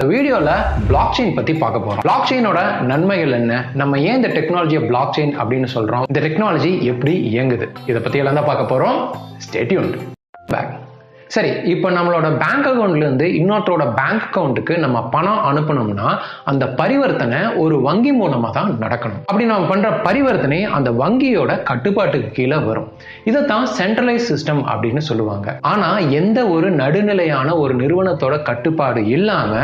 இந்த வீடியோல block chain பத்தி பார்க்க போறோம். பிளாக் செயினோட நன்மைகள் என்ன, நம்ம ஏன் இந்த டெக்னாலஜியை பிளாக் செயின் அப்படின்னு சொல்றோம், இந்த டெக்னாலஜி எப்படி இயங்குது, இதை பத்தி எல்லாம் தான் பார்க்க போறோம். Stay tuned. சரி, இப்போ நம்மளோட பேங்க் அக்கௌண்ட்ல இருந்து இன்னொருத்தரோட பேங்க் அக்கௌண்ட்டுக்கு நம்ம பணம் அனுப்பணும்னா அந்த பரிவர்த்தனை ஒரு வங்கி மூலமா தான் நடக்கணும். அப்படி நம்ம பண்ற பரிவர்த்தனை அந்த வங்கியோட கட்டுப்பாட்டுக்கு கீழே வரும். இதைத்தான் சென்ட்ரலைஸ் சிஸ்டம் அப்படின்னு சொல்லுவாங்க. ஆனா எந்த ஒரு நடுநிலையான ஒரு நிறுவனத்தோட கட்டுப்பாடு இல்லாம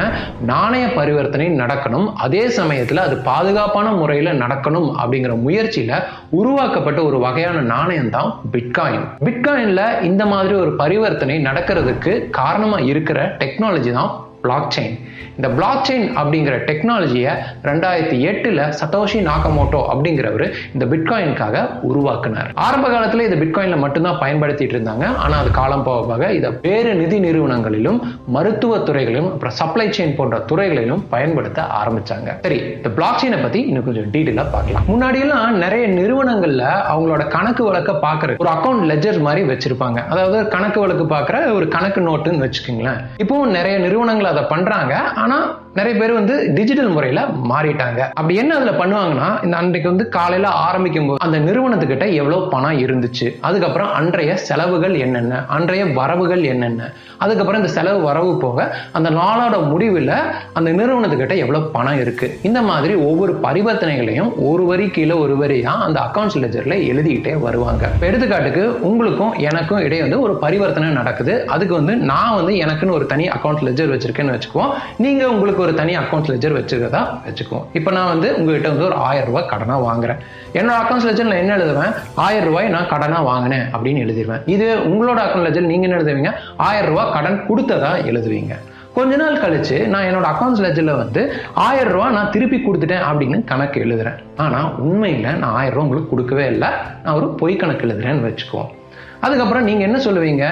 நாணய பரிவர்த்தனை நடக்கணும், அதே சமயத்துல அது பாதுகாப்பான முறையில நடக்கணும் அப்படிங்கிற முயற்சியில உருவாக்கப்பட்ட ஒரு வகையான நாணயம் தான் பிட்காயின். பிட்காயின்ல இந்த மாதிரி ஒரு பரிவர்த்தனை நடக்கிறதுக்கு காரணமா இருக்கிற டெக்னாலஜி தான் பிளாக் செயின். இந்த பிளாக் செயின் அப்படிங்கிற டெக்னாலஜியை 2008 சட்டோஷி நாகமோட்டோ அப்படிங்கிறவர் இந்த பிட்காயினுக்காக உருவாக்குனார். ஆரம்ப காலத்துல இது பிட்காயின்ல மட்டும்தான் பயன்படுத்திட்டு இருந்தாங்க. ஆனா அது காலம் போக இதை வேறு நிதி நிறுவனங்களிலும் மருத்துவ துறைகளிலும் அப்புறம் சப்ளை செயின் போன்ற துறைகளிலும் பயன்படுத்த ஆரம்பிச்சாங்க. சரி, இந்த பிளாக் செயினை பத்தி இன்னும் கொஞ்சம் டீட்டெயிலா பார்க்கலாம். முன்னாடி எல்லாம் நிறைய நிறுவனங்கள்ல அவங்களோட கணக்கு வழக்க பாக்குற ஒரு அக்கௌண்ட் லெஜர் மாதிரி வச்சிருப்பாங்க. அதாவது கணக்கு வழக்கு பாக்குற ஒரு கணக்கு நோட்டுன்னு வச்சுக்கோங்களேன். இப்போ நிறைய நிறுவனங்கள் அதை பண்றாங்க. ஆனா நிறைய பேர் டிஜிட்டல் முறையில மாறிட்டாங்க. அப்படி என்ன அதுல பண்ணுவாங்கன்னா, இந்த அன்றைக்கு காலையில ஆரம்பிக்கும் போது அந்த நிறுவனத்துக்கிட்ட எவ்வளவு பணம் இருந்துச்சு, அதுக்கப்புறம் அன்றைய செலவுகள் என்னென்ன, அன்றைய வரவுகள் என்னென்ன, அதுக்கப்புறம் இந்த செலவு வரவு போக அந்த நாளோட முடிவில் அந்த நிறுவனத்துக்கிட்ட எவ்வளவு பணம் இருக்கு, இந்த மாதிரி ஒவ்வொரு பரிவர்த்தனைகளையும் ஒரு வரி கீழே ஒரு வரியா அந்த அக்கௌண்ட்ஸ் லெஜர்ல எழுதிக்கிட்டே வருவாங்க. எடுத்துக்காட்டுக்கு உங்களுக்கும் எனக்கும் இடையே ஒரு பரிவர்த்தனை நடக்குது. அதுக்கு நான் எனக்குன்னு ஒரு தனி அக்கௌண்ட் லெஜர் வச்சிருக்கேன்னு வச்சுக்குவோம். நீங்க உங்களுக்கு ஒரு தனி அக்கௌண்ட் லெஜர் வச்சிருக்கதா வச்சுக்குவோம். இப்போ நான் உங்ககிட்ட ஒரு 1000 ரூபாய் கடனா வாங்குறேன். என்னோட அக்கௌண்ட் லெஜர்ல என்ன எழுதுவேன், 1000 ரூபாய் நான் கடனா வாங்கினேன் அப்படின்னு எழுதிடுவேன். இது உங்களோட அக்கௌண்ட் லெஜர் நீங்க என்ன எழுதுவீங்க, 1000 ரூபாய் கடன் கொடுத்ததா எழுதுவீங்க. கொஞ்ச நாள் கழிச்சு நான் என்னோட அக்கௌண்ட்ஸ் லெஜர்ல 1000 ரூபாய் நான் திருப்பி கொடுத்துட்டேன் அப்படின்னு கணக்கு எழுதுறேன். ஆனா உண்மையில நான் 1000 ரூபாய் உங்களுக்கு கொடுக்கவே இல்லை, நான் ஒரு பொய் கணக்கு எழுதுறேன்னு வச்சுக்குவோம். அதுக்கப்புறம் நீங்க என்ன சொல்லுவீங்க,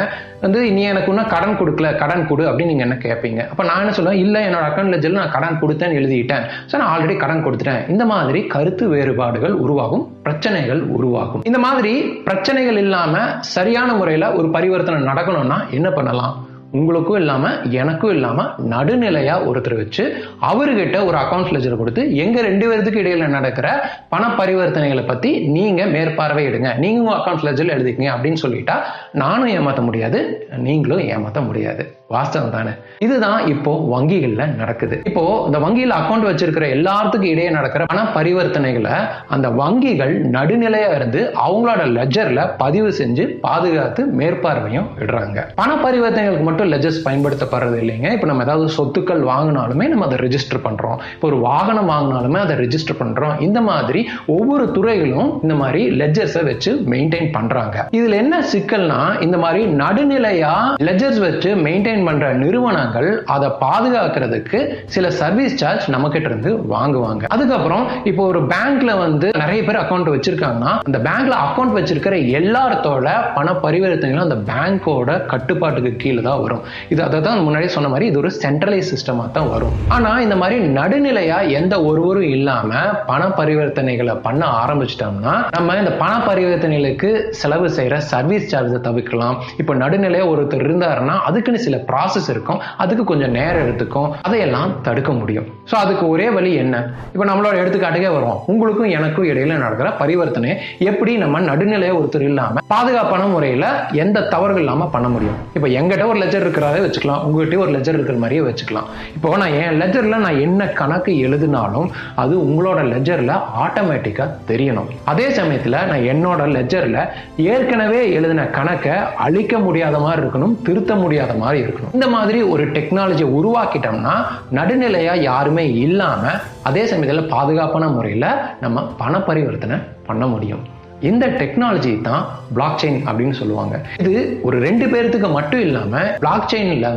நீ எனக்கு இன்னும் கடன் கொடுக்கல, கடன் கொடு அப்படின்னு நீங்க என்ன கேட்பீங்க. அப்ப நான் என்ன சொல்லுவேன், இல்ல என்னோட அக்கௌண்ட் லெஜர்ல நான் கடன் கொடுத்தேன்னு எழுதிட்டேன், நான் ஆல்ரெடி கடன் கொடுத்துட்டேன். இந்த மாதிரி கருத்து வேறுபாடுகள் உருவாகும், பிரச்சனைகள் உருவாகும். இந்த மாதிரி பிரச்சனைகள் இல்லாம சரியான முறையில ஒரு பரிவர்த்தனை நடக்கணும்னா என்ன பண்ணலாம், உங்களுக்கும் இல்லாம எனக்கும் இல்லாம நடுநிலையா ஒருத்தர் வச்சு அவர்கிட்ட ஒரு அக்கௌண்ட் லெஜர் கொடுத்து எங்க 2 பேருக்கு இடையில நடக்கிற பண பரிவர்த்தனைகளை பத்தி நீங்க மேற்பார்வையிடுங்க, நீங்க உங்க அக்கௌண்ட் லெஜர்ல எழுதிக்கங்க அப்படின்னு சொல்லிட்டா நானும் ஏமாத்த முடியாது, நீங்களும் ஏமாத்த முடியாது. வாஸ்தவம் தானே? இதுதான் இப்போ வங்கிகள்ல நடக்குது. இப்போ இந்த வங்கியில அக்கௌண்ட் வச்சிருக்கிற எல்லாத்துக்கும் இடையே நடக்கிற பண பரிவர்த்தனைகளை அந்த வங்கிகள் நடுநிலையா இருந்து அவங்களோட லெஜர்ல பதிவு செஞ்சு பாதுகாத்து மேற்பார்வையும் விடுறாங்க. பண பரிவர்த்தனைகளுக்கு மட்டும் லெஜர்ஸ் பயன்படுத்தப்படுறது இல்லைங்க. இப்போ நம்ம ஏதாவது சொத்துக்கள் வாங்கினாலுமே நம்ம அதை ரெஜிஸ்டர் பண்றோம், இப்போ ஒரு வாகனம் வாங்கினாலுமே அதை ரெஜிஸ்டர் பண்றோம். இந்த மாதிரி ஒவ்வொரு துறைகளும் இந்த மாதிரி லெஜர்ஸை வச்சு மெயின்டைன் பண்றாங்க. இதுல என்ன சிக்கல்னா, இந்த மாதிரி நடுநிலையா லெஜர்ஸ் வச்சு மெயின்டைன் பண்ற நிறுவனங்கள் அதை பாதுகாக்கிறதுக்கு சில சர்வீஸ் சார்ஜ் நம்ம கிட்ட இருந்து வாங்குவாங்க. அதுக்கப்புறம் இப்போ ஒரு பேங்க்ல நிறைய பேர் அக்கௌண்ட் வச்சிருக்காங்கன்னா அந்த பேங்க்ல அக்கௌண்ட் வச்சிருக்கிற எல்லாத்தோட பண பரிவர்த்தனைகளும் அந்த பேங்கோட கட்டுப்பாட்டுக்கு கீழே தான் வரும். இது அதான் முன்னாடி சொன்ன மாதிரி இது ஒரு சென்ட்ரலைஸ் சிஸ்டமா தான் வரும். ஆனா இந்த மாதிரி நடுநிலையா எந்த ஒருவரும் இல்லாம பண பரிவர்த்தனைகளை பண்ண ஆரம்பிச்சிட்டோம்னா நம்ம இந்த பண பரிவர்த்தனைகளுக்கு செலவு செய்யற சர்வீஸ் சார்ஜை தவிர்க்கலாம். இப்போ நடுநிலையா ஒருத்தர் இருந்தாருன்னா அதுக்குன்னு சில ப்ராசஸ் இருக்கும், அதுக்கு கொஞ்சம் நேரம் எடுத்துக்கும், அதையெல்லாம் தடுக்க முடியும். சோ அதுக்கு ஒரே வழி என்ன, இப்போ நம்மளோட எடுத்துக்காட்டுக்கே வரும், உங்களுக்கும் எனக்கும் இடையில நடக்கிற பரிவர்த்தனை எப்படி நம்ம நடுநிலையா ஒருத்தர் இல்லாம பாதுகாப்பான முறையில எந்த தவறுகள் இல்லாம பண்ண முடியும். இப்போ எங்கிட்ட ஒரு லெஜர் இருக்கிறாரே வச்சுக்கலாம், உங்ககிட்ட ஒரு லெஜர் இருக்கிற மாதிரியே வச்சுக்கலாம். இப்போ நான் என் லெஜர்ல நான் என்ன கணக்கு எழுதினாலும் அது உங்களோட லெஜர்ல ஆட்டோமேட்டிக்கா தெரியணும். அதே சமயத்துல நான் என்னோட லெஜர்ல ஏற்கனவே எழுதின கணக்கை அழிக்க முடியாத மாதிரி இருக்கணும், திருத்த முடியாத மாதிரி இருக்கணும். இந்த மாதிரி ஒரு டெக்னாலஜி உருவாக்கிட்டோம்னா நடுநிலையா யாருமே இல்லாம அதே சமயத்துல பாதுகாப்பான முறையில நம்ம பண பரிவர்த்தனை பண்ண முடியும். இந்த டெக்னாலஜி தான் பிளாக் செயின் அப்படின்னு சொல்லுவாங்க. இது ஒரு 2 பேருக்கு மட்டும் இல்லாம பிளாக் செயின்ல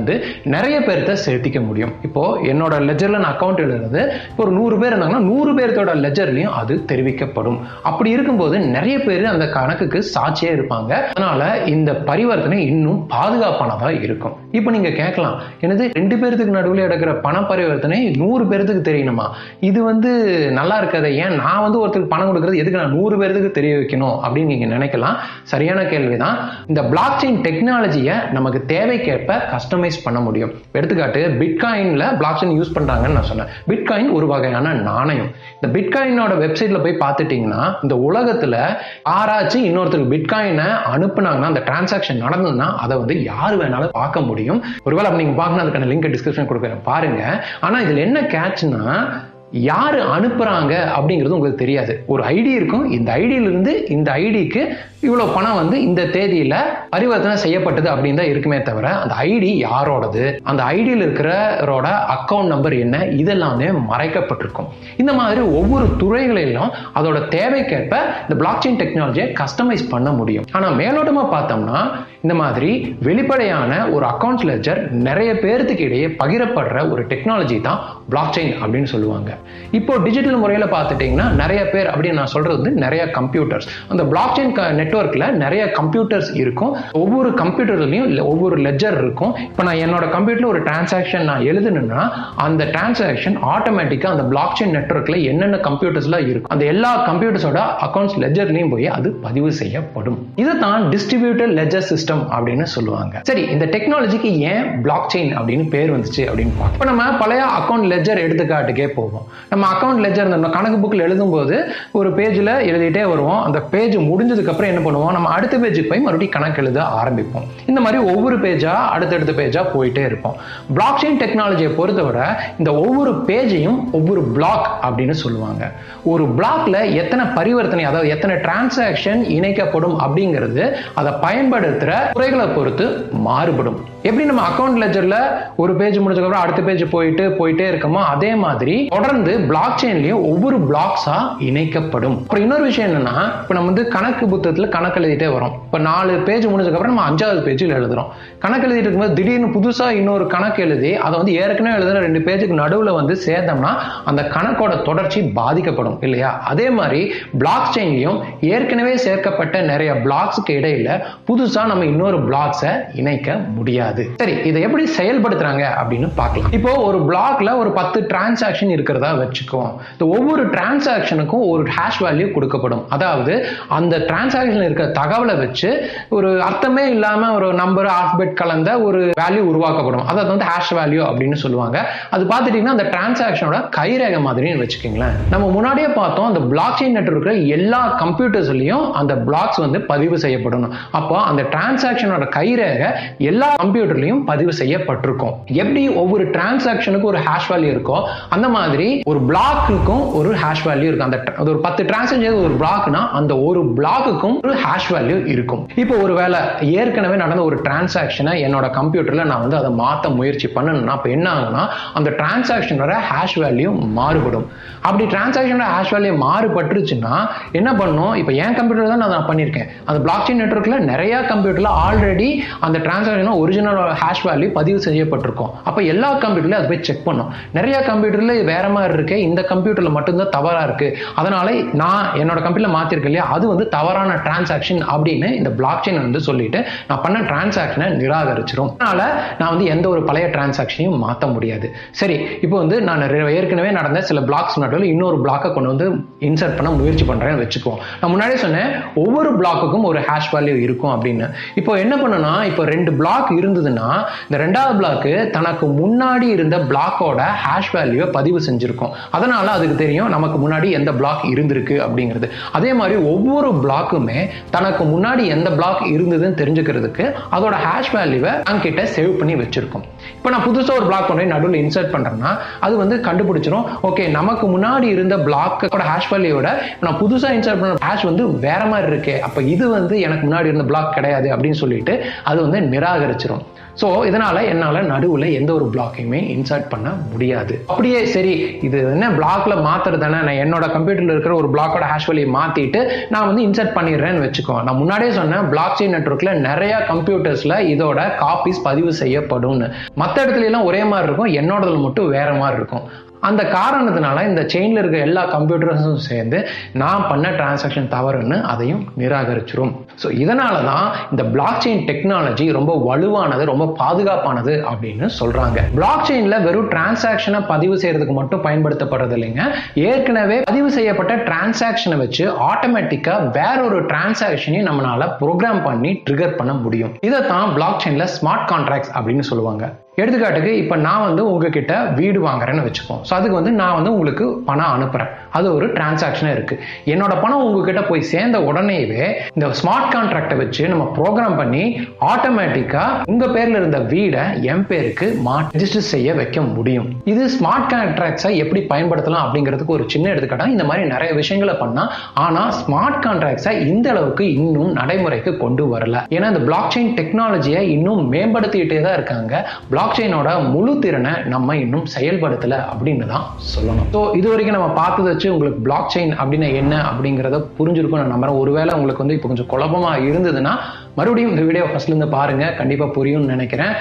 நிறைய பேர்த்த சேர்த்திக்க முடியும். இப்போ என்னோட லெஜர்ல நான் அக்கௌண்ட் எழுதுறது ஒரு 100 பேர் இருந்தாங்கன்னா 100 பேர்த்தோட லெஜர்லயும் அது தெரிவிக்கப்படும். அப்படி இருக்கும்போது நிறைய பேர் அந்த கணக்குக்கு சாட்சியே இருப்பாங்க. அதனால இந்த பரிவர்த்தனை இன்னும் பாதுகாப்பானதா இருக்கும். இப்போ நீங்க கேட்கலாம், என்னது 2 பேருக்கு நடுவில் எடுக்கிற பண பரிவர்த்தனை 100 பேருக்கு தெரியணுமா, இது நல்லா இருக்காது, ஏன் நான் ஒருத்தருக்கு பணம் கொடுக்கறது எதுக்கு நான் 100 பேருக்கு தெரிய வைக்கணும் அப்படின்னு நீங்க நினைக்கலாம். சரியான கேள்விதான். இந்த பிளாக் செயின் டெக்னாலஜியை நமக்கு தேவைக்கேற்ப கஸ்டமைஸ் பண்ண முடியும். எடுத்துக்காட்டு பிட்காயின்ல பிளாக் செயின் யூஸ் பண்றாங்கன்னு நான் சொன்னேன். பிட்காயின் ஒரு வகையான நாணயம். இந்த பிட்காயினோட வெப்சைட்ல போய் பார்த்துட்டீங்கன்னா இந்த உலகத்துல யாராச்சும் இன்னொருத்தருக்கு பிட்காயினை அனுப்புனாங்கன்னா அந்த டிரான்சாக்ஷன் நடந்ததுன்னா அதை வந்து யார் வேணாலும் பார்க்க முடியும். ஒருவேளை நீங்க பார்க்கணும், அதுக்கான லிங்க் டிஸ்கிரிப்ஷன் கொடுக்குறேன் பாருங்க. ஆனா இதுல என்ன கேட்ச்னா, யாரு அனுப்புறாங்க அப்படிங்கிறது உங்களுக்கு தெரியாது. ஒரு ஐடி இருக்கும், இந்த ஐடியிலிருந்து இந்த ஐடிக்கு இவ்வளவு பணம் வந்து இந்த தேதியில பரிவர்த்தனை செய்யப்பட்டது அப்படின்னு தான் இருக்குமே தவிர அந்த ஐடி யாரோடது, அந்த ஐடியில் இருக்கிறவரோட அக்கௌண்ட் நம்பர் என்ன, இதெல்லாமே மறைக்கப்பட்டிருக்கும். இந்த மாதிரி ஒவ்வொரு துறைகளிலும் அதோட தேவைக்கேற்ப இந்த பிளாக் செயின் டெக்னாலஜியை கஸ்டமைஸ் பண்ண முடியும். ஆனா மேலோட்டமா பார்த்தோம்னா இந்த மாதிரி வெளிப்படையான ஒரு அக்கௌண்ட் லெட்ஜர் நிறைய பேருக்கு இடையே பகிரப்படுற ஒரு டெக்னாலஜி தான் பிளாக் செயின் அப்படின்னு சொல்லுவாங்க. இப்போ டிஜிட்டல் முறையில பார்த்துட்டீங்கன்னா நிறைய பேர் அப்படின்னு நான் சொல்றது வந்து நிறைய கம்ப்யூட்டர்ஸ், அந்த பிளாக் செயின் நெட்வொர்க்ல நிறைய கம்ப்யூட்டர்ஸ் இருக்கும். ஒவ்வொரு கம்ப்யூட்டர்லயும் ஒவ்வொரு லெட்ஜர் இருக்கும். இப்போ நான் என்னோட கம்ப்யூட்டர்ல ஒரு டிரான்சாக்ஷன் நான் எழுதுனா அந்த டிரான்சாக்ஷன் ஆட்டோமேட்டிக்கா அந்த பிளாக் செயின் நெட்வொர்க்ல என்னென்ன கம்ப்யூட்டர்ஸ்ல இருக்கும் அந்த எல்லா கம்ப்யூட்டர்ஸோட அக்கௌண்ட்ஸ் லெட்ஜர்லயும் போய் அது பதிவு செய்யப்படும். இதைத்தான் டிஸ்ட்ரிபியூட்டட் லெட்ஜர் சிஸ்டம் அப்படின்னு சொல்லுவாங்க. சரி, இந்த டெக்னாலஜிக்கு ஏன் பிளாக் செயின் அப்படின்னு பேர் வந்துச்சு அப்படின்னு பார்ப்போம். இப்போ நம்ம பழைய அக்கௌண்ட் லெட்ஜர் எடுத்துக்காட்டுக்கே போவோம். நம்ம அக்கௌண்ட் லெட்ஜர் நம்ம கணக்கு புக்கில் எழுதும்போது ஒரு பேஜ்ல எழுதிட்டே வருவோம். அந்த பேஜ் முடிஞ்சதுக்கு அப்புறம் என்ன பண்ணுவோம், நம்ம அடுத்த பேஜுக்கு போய் மறுபடியும் கணக்கு எழுத ஆரம்பிப்போம். இந்த மாதிரி ஒவ்வொரு பேஜா அடுத்தடுத்த பேஜா போயிட்டே இருப்போம். பிளாக் செயின் டெக்னாலஜியை பொறுத்தவரை இந்த ஒவ்வொரு பேஜையும் ஒவ்வொரு பிளாக் அப்படின்னு சொல்லுவாங்க. ஒரு பிளாக்ல எத்தனை பரிவர்த்தனை, அதாவது எத்தனை டிரான்சாக்ஷன் இணைக்கப்படும் அப்படிங்கிறது அதை பயன்படுத்துற துறைகளை பொறுத்து மாறுபடும். எப்படி நம்ம அக்கௌண்ட் லெட்ஜர்ல ஒரு பேஜ் முடிஞ்சதுக்கு அப்புறம் அடுத்த பேஜ் போயிட்டே இருக்கோமோ அதே மாதிரி தொடர்ந்து பிளாக் செயின்லயும் ஒவ்வொரு பிளாக்ஸா இணைக்கப்படும். அப்புறம் இன்னொரு விஷயம் என்னன்னா, இப்ப நம்ம வந்து கணக்கு புத்தகத்துல கணக்கு எழுதிட்டே வரோம். இப்ப 4 பேஜ் முடிஞ்சதுக்கு அப்புறம் நம்ம 5வது பேஜில் எழுதுறோம். கணக்கு எழுதிட்டு இருக்கும்போது திடீர்னு புதுசா இன்னொரு கணக்கு எழுதி அதை வந்து ஏற்கனவே எழுதுற 2 பேஜுக்கு நடுவுல வந்து சேர்த்தோம்னா அந்த கணக்கோட தொடர்ச்சி பாதிக்கப்படும் இல்லையா? அதே மாதிரி பிளாக் செயின்லயும் ஏற்கனவே சேர்க்கப்பட்ட நிறைய பிளாக்ஸ்க்கு இடையில புதுசா நம்ம இன்னொரு பிளாக்ஸை இணைக்க முடியாது. சரி, இதை எப்படி செயல்படுத்துறாங்க அப்படின்னு பார்க்கலாம். இப்போ ஒரு பிளாக்ல ஒரு 10 டிரான்சாக்ஷன் இருக்கிறதா வச்சுக்குவோம். ஒவ்வொரு டிரான்சாக்ஷனுக்கும் ஒரு ஹேஷ் வேல்யூ கொடுக்கப்படும். அதாவது அந்த டிரான்சாக்ஷன் இருக்க தகவலை வச்சு ஒரு அர்த்தமே இல்லாம ஒரு நம்பர் ஆல்பபெட் கலந்த ஒரு வேல்யூ உருவாக்கப்படும். அதாவது வந்து ஹேஷ் வேல்யூ அப்படின்னு சொல்லுவாங்க. அது பார்த்துட்டீங்கன்னா அந்த டிரான்சாக்ஷனோட கைரேகை மாதிரின்னு வச்சுக்கீங்களேன். நம்ம முன்னாடியே பார்த்தோம், அந்த பிளாக் செயின் நெட்வொர்க்ல எல்லா கம்ப்யூட்டர்ஸ்லயும் அந்த பிளாக்ஸ் வந்து பதிவு செய்யப்படணும். அப்போ அந்த டிரான்சாக்ஷனோட கைரேகை எல்லா கம்ப்யூட்டர்லயும் பதிவு செய்யப்பட்டிருக்கும். எப்படி ஒவ்வொரு டிரான்சாக்ஷனுக்கு ஒரு ஹேஷ் வேல்யூ இருக்கோ அந்த மாதிரி ஒரு பிளாக்குக்கும் ஒரு ஹேஷ் வேல்யூ இருக்கும். அந்த ஒரு 10 டிரான்சாக்ஷன் ஒரு பிளாக்னா அந்த ஒரு பிளாக்குக்கும் ஒரு ஹேஷ் வேல்யூ இருக்கும். இப்போ ஒருவேளை ஏற்கனவே நடந்த ஒரு டிரான்சாக்ஷனை என்னோட கம்ப்யூட்டர்ல நான் வந்து அதை மாற்ற முயற்சி பண்ணணும்னா அப்ப என்ன ஆகும்னா அந்த டிரான்சாக்ஷனோட ஹேஷ் வேல்யூ மாறுபடும். அப்படி டிரான்சாக்ஷனோட ஹேஷ் வேல்யூ மாறுபட்டுருச்சுன்னா என்ன பண்ணும், இப்போ என் கம்ப்யூட்டர் தான் நான் பண்ணியிருக்கேன். அந்த பிளாக் செயின் நெட்வொர்க்ல நிறைய கம்ப்யூட்டர்ல ஆல்ரெடி அந்த டிரான்சாக்ஷன் ஒரிஜினல் ஹேஷ் வேல்யூ பதிவு செய்யப்பட்டிருக்கும். அப்ப எல்லா கம்ப்யூட்டர்ல அது போய் செக் பண்ணும். நிறைய கம்ப்யூட்டர்ல வேற மாதிரி இருக்கு, இந்த கம்ப்யூட்டர்ல மட்டும்தான் தவறா இருக்கு, அதனால நான் என்னோட கம்ப்யூட்டர்ல மாத்திருக்கேன் இல்லையா, அது வந்து தவறான டிரான்சாக்ஷன் அப்படின்னு இந்த பிளாக் செயின் வந்து சொல்லிட்டு நான் பண்ண டிரான்சாக்ஷனை நிராகரிச்சிரும். அதனால நான் வந்து எந்த ஒரு பழைய டிரான்சாக்ஷனையும் மாற்ற முடியாது. சரி, இப்போ வந்து நான் ஏற்கனவே நடந்த சில பிளாக்ஸ் நடுவில் இன்னொரு பிளாக்கை கொண்டு வந்து இன்சர்ட் பண்ண முயற்சி பண்றேன்னு வச்சுக்குவோம். நான் முன்னாடியே சொன்னேன் ஒவ்வொரு பிளாக்குக்கும் ஒரு ஹேஷ் வேல்யூ இருக்கும் அப்படின்னு. இப்போ என்ன பண்ணனா, இப்போ 2 பிளாக் இருந்ததுன்னா இந்த 2வது பிளாக் தனக்கு முன்னாடி இருந்த பிளாக்கோட ஹேஷ் வேல்யூவை பதிவு செஞ்சிருக்கும். அதனால அதுக்கு தெரியும் நமக்கு முன்னாடி எந்த பிளாக் இருந்திருக்கு அப்படிங்கிறது. அதே மாதிரி ஒவ்வொரு பிளாக்குமே தனக்கு முன்னாடி எந்த பிளாக் இருந்ததுன்னு தெரிஞ்சுக்கிறதுக்கு அதோட ஹேஷ் வேல்யூவை அங்கிட்ட சேவ் பண்ணி வச்சிருக்கும். இப்போ நான் புதுசா ஒரு பிளாக் கொண்டு நடுவில் இன்சர்ட் பண்றேன்னா அது வந்து கண்டுபிடிச்சிரும், ஓகே நமக்கு முன்னாடி இருந்த பிளாக்கோட ஹேஷ் வேல்யூவோட நான் புதுசா இன்சர்ட் பண்ண ஹேஷ் வந்து வேற மாதிரி இருக்கு, அப்ப இது வந்து எனக்கு முன்னாடி இருந்த பிளாக் கிடையாது அப்படின்னு சொல்லிட்டு அது வந்து நிராகரிச்சிரும். ஸோ இதனால என்னால் நடுவில் எந்த ஒரு பிளாக்கையுமே இன்சர்ட் பண்ண முடியாது. அப்படியே சரி இது என்ன பிளாக்ல மாத்துறது தானே, நான் என்னோட கம்ப்யூட்டர்ல இருக்கிற ஒரு பிளாக்கோட ஹேஷ் வேல்யூ மாத்திட்டு நான் வந்து இன்சர்ட் பண்ணிடுறேன்னு வச்சுக்கோ. நான் முன்னாடியே சொன்னேன் பிளாக் செயின் நெட்வொர்க்ல நிறைய கம்ப்யூட்டர்ஸ்ல இதோட காப்பீஸ் பதிவு செய்யப்படும். மற்ற இடத்துல எல்லாம் ஒரே மாதிரி இருக்கும், என்னோடதுல மட்டும் வேற மாதிரி இருக்கும். அந்த காரணத்தினால இந்த செயின்ல இருக்க எல்லா கம்ப்யூட்டர்ஸும் சேர்ந்து நான் பண்ண டிரான்சாக்ஷன் தவறுன்னு அதையும் நிராகரிச்சிரும். ஸோ இதனால தான் இந்த பிளாக் செயின் டெக்னாலஜி ரொம்ப வலுவானது, ரொம்ப பாதுகாப்பானது அப்படின்னு சொல்றாங்க. பிளாக் செயின்ல வெறும் டிரான்சாக்ஷனை பதிவு செய்யறதுக்கு மட்டும் பயன்படுத்தப்படுறது இல்லைங்க. ஏற்கனவே பதிவு செய்யப்பட்ட டிரான்சாக்ஷனை வச்சு ஆட்டோமேட்டிக்கா வேற ஒரு டிரான்சாக்ஷனையும் நம்மளால ப்ரோக்ராம் பண்ணி ட்ரிகர் பண்ண முடியும். இதைத்தான் பிளாக் செயின்ல ஸ்மார்ட் கான்ட்ராக்ட்ஸ் அப்படின்னு சொல்லுவாங்க. எடுத்துக்காட்டுக்கு இப்போ நான் உங்ககிட்ட வீடு வாங்குறேன்னு வச்சுப்போம். ஸோ அதுக்கு நான் உங்களுக்கு பணம் அனுப்புறேன். அது ஒரு டிரான்சாக்ஷனாக இருக்கு. என்னோட பணம் உங்ககிட்ட போய் சேர்ந்த உடனேவே இந்த ஸ்மார்ட் கான்ட்ராக்டை வச்சு நம்ம ப்ரோக்ராம் பண்ணி ஆட்டோமேட்டிக்கா உங்க பேர்ல இருந்த வீடை என் பேருக்கு ரெஜிஸ்டர் செய்ய வைக்க முடியும். இது ஸ்மார்ட் கான்ட்ராக்ட்ஸை எப்படி பயன்படுத்தலாம் அப்படிங்கிறதுக்கு ஒரு சின்ன எடுத்துக்காட்டா இந்த மாதிரி நிறைய விஷயங்களை பண்ணா, ஆனா ஸ்மார்ட் கான்ட்ராக்ட்ஸை இந்த அளவுக்கு இன்னும் நடைமுறைக்கு கொண்டு வரல. ஏன்னா இந்த பிளாக் செயின் டெக்னாலஜியை இன்னும் மேம்படுத்திட்டே தான் இருக்காங்க. பிளாக் செயினோட முழு திறனை நம்ம இன்னும் செயல்படுத்தல அப்படின்னு தான் சொல்லணும். ஸோ இது வரைக்கும் நம்ம பார்த்ததை வச்சு உங்களுக்கு பிளாக் செயின் அப்படின்னா என்ன அப்படிங்கிறத புரிஞ்சிருக்கும் நான் நம்புறேன். ஒருவேளை உங்களுக்கு இப்போ கொஞ்சம் குழப்பமா இருந்ததுன்னா மறுபடியும் இந்த வீடியோ ஃபர்ஸ்ட்ல இருந்து பாருங்க, கண்டிப்பா புரியும்னு நினைக்கிறேன்.